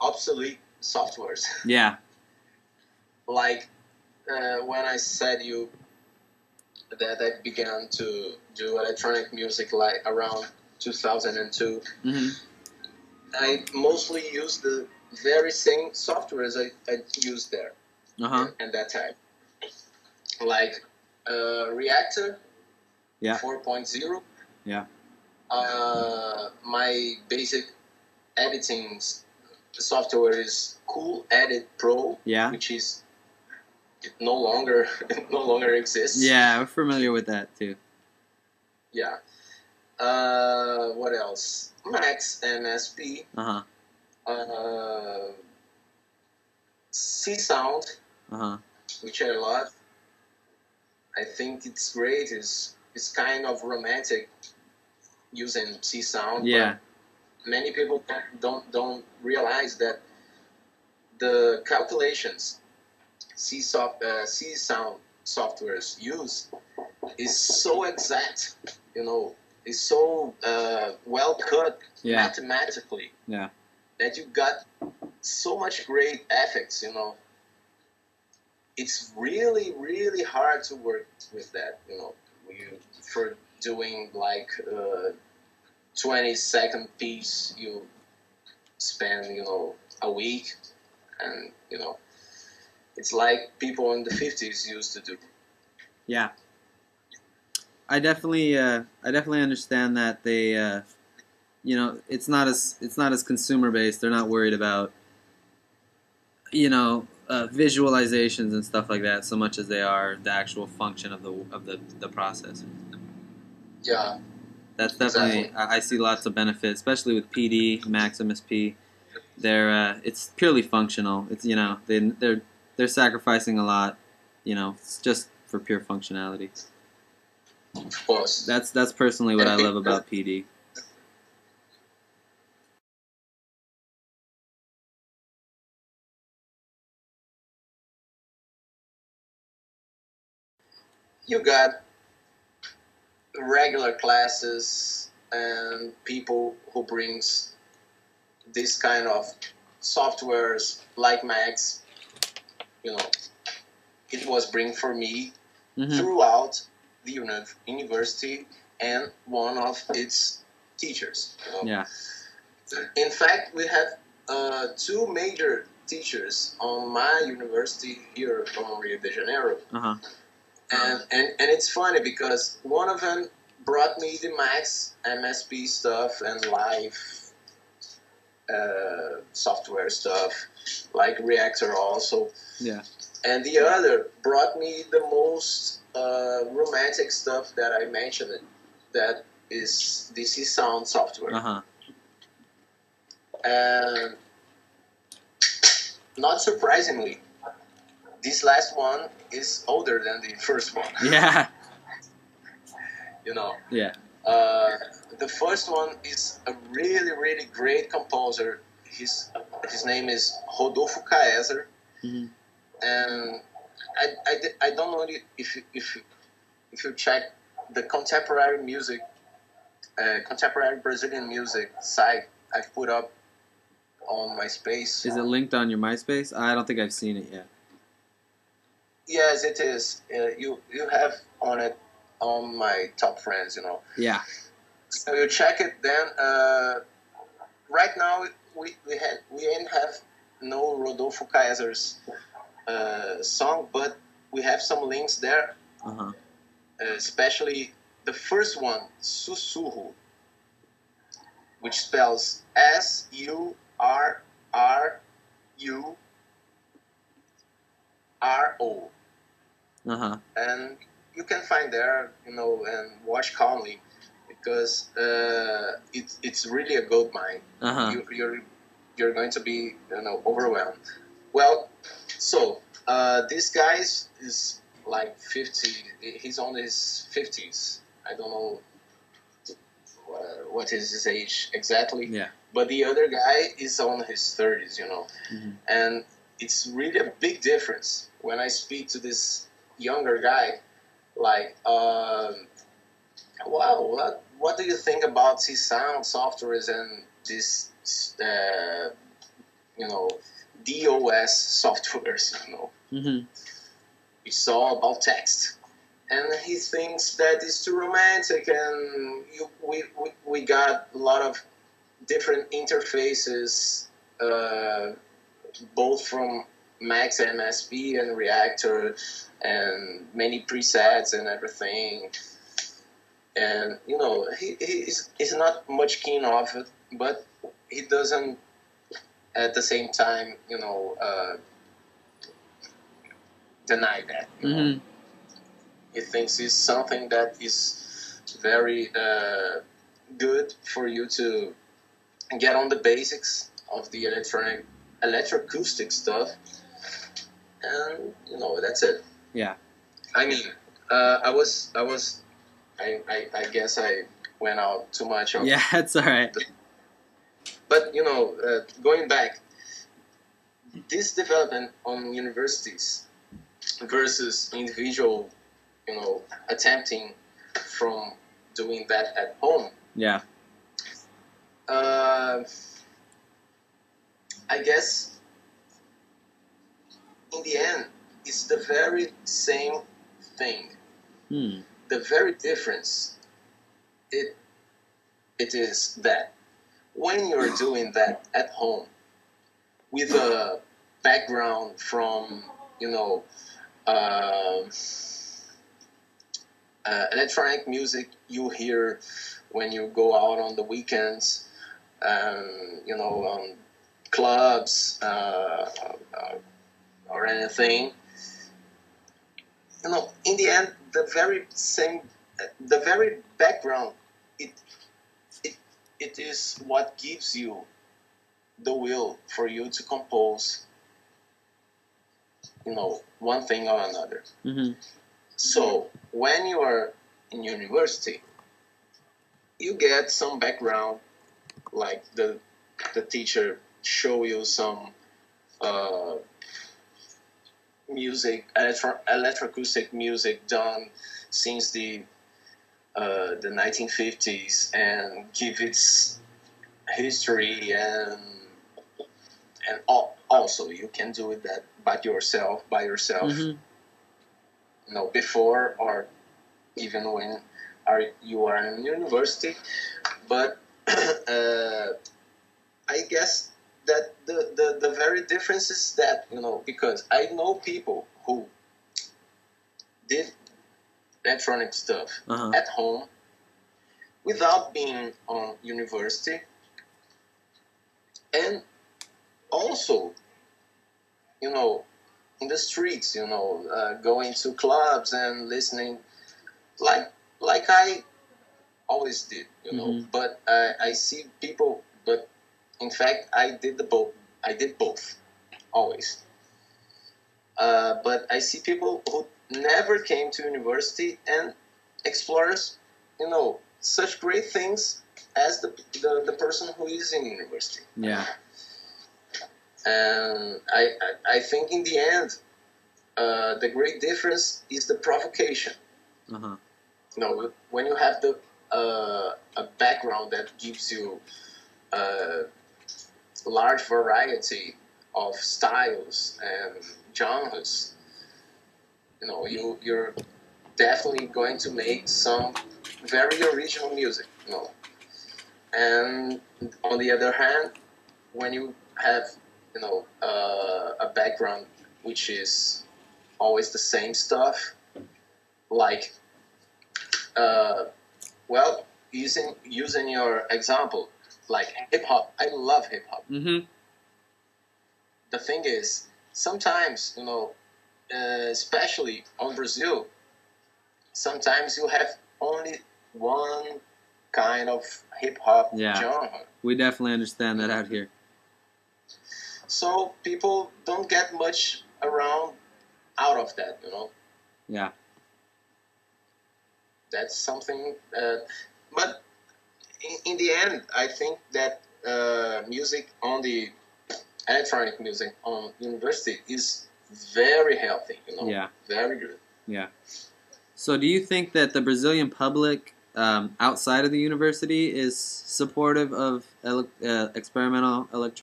obsolete softwares. Yeah. Like when I said you that I began to do electronic music like around 2002, Mm-hmm. I mostly used the very same softwares I used there and that time. Like Reactor Yeah. 4.0. Yeah. My basic editing software is Cool Edit Pro, Yeah. which is no longer exists. Yeah, we're familiar with that too. Yeah. What else? Max MSP. C Sound, which I love. I think it's great. It's kind of romantic using C Sound. Yeah. But many people don't realize that the calculations C Sound softwares use is so exact. Is so well cut mathematically. Yeah. That you got so much great effects. It's really, really hard to work with that. For doing like 20-second piece, you spend a week, and it's like people in the 50s used to do. Yeah. I definitely understand that they, it's not as consumer based. They're not worried about, visualizations and stuff like that so much as they are the actual function of the processor. Yeah. That's definitely exactly. I see lots of benefit, especially with PD, Max MSP. It's purely functional. It's they're sacrificing a lot, it's just for pure functionality. Of course. That's personally what I love about PD. You got regular classes and people who brings this kind of softwares like Max. It was bring for me throughout the university and one of its teachers. Yeah. In fact, we have two major teachers on my university here on Rio de Janeiro. And it's funny because one of them brought me the Max MSP stuff and live software stuff, like Reactor also. Yeah. And the other brought me the most romantic stuff that I mentioned. That is DC Sound software. And not surprisingly, this last one is older than the first one. Yeah. Yeah. The first one is a really, really great composer. His name is Rodolfo Caeser. And I don't know if you check the contemporary music, contemporary Brazilian music site I've put up on MySpace. Is it linked on your MySpace? I don't think I've seen it yet. Yes, it is. You have on it on my top friends. Yeah. So you check it. Then right now we ain't have no Rodolfo Caeser's song, but we have some links there. Especially the first one, Sussurro, which spells SURRURO. And you can find there, and watch calmly, because it's really a gold mine. You're going to be overwhelmed. Well, so this guy is like 50. He's on his 50s. I don't know what is his age exactly. Yeah. But the other guy is on his 30s. And it's really a big difference when I speak to this younger guy. Like, wow, what do you think about C Sound softwares and this DOS softwares. It's all about text. And he thinks that it's too romantic, and we got a lot of different interfaces, both from Max MSP and Reactor, and many presets and everything. And he's not much keen of it, but he doesn't at the same time deny that. He thinks it's something that is very good for you to get on the basics of the electroacoustic stuff, and that's it. Yeah. I mean, I guess I went out too much. Yeah, it's all right. But going back, this development on universities versus individual, attempting from doing that at home. Yeah. I guess in the end, it's the very same thing. The very difference, it is that when you're doing that at home with a background from electronic music you hear when you go out on the weekends, on clubs or anything. In the end, the very background, it is what gives you the will for you to compose, one thing or another. So when you are in university, you get some background, like the teacher show you some music, electroacoustic music done since the 1950s, and give its history, and also you can do it that by yourself, before or even when you are in university. But I guess that the very difference is that, because I know people who did electronic stuff at home without being on university, and also, in the streets, going to clubs and listening, like I always did, But I see people, but in fact, I did both. I did both, always. But I see people who never came to university and explores, such great things as the person who is in university. Yeah. And I think in the end, the great difference is the provocation. When you have a background that gives you a large variety of styles and genres, you're definitely going to make some very original music. And on the other hand, when you have a background which is always the same stuff, like using your example, like hip hop. I love hip hop. The thing is, sometimes especially on Brazil, sometimes you have only one kind of hip hop genre. We definitely understand that out here. So people don't get much around out of that, Yeah. That's something. But in the end, I think that music on the electronic music on university is very healthy, Yeah. Very good. Yeah. So do you think that the Brazilian public outside of the university is supportive of experimental electronic